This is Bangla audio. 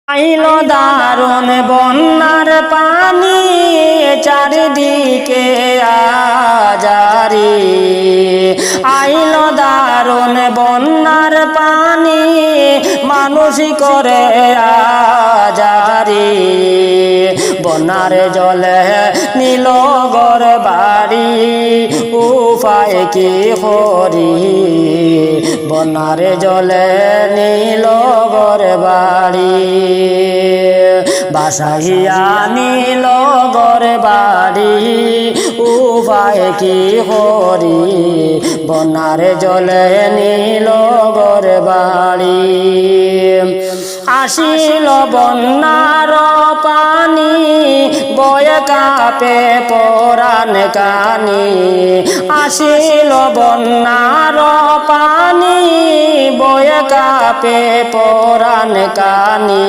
আইলো দারুণ বন্যার পানি চারিদিকে আজারি। আইলো দারুণ বন্যার পানি মানুষ করে আজারি। বন্যার জলে নীল ঘর বাড়ি উপায় কি করি। বন্যার জলে নীল ঘর বাড়ি বাসাইয়া নীল ঘর বাড়ি উপায় কি করি। বন্যার জলে নীল ঘর বাড়ি আসিল বন্যার পানি বয়ে কাঁপে পরাণ কানি। আসিল বন্যার পানি বয়ে কাঁপে পরাণ কানি।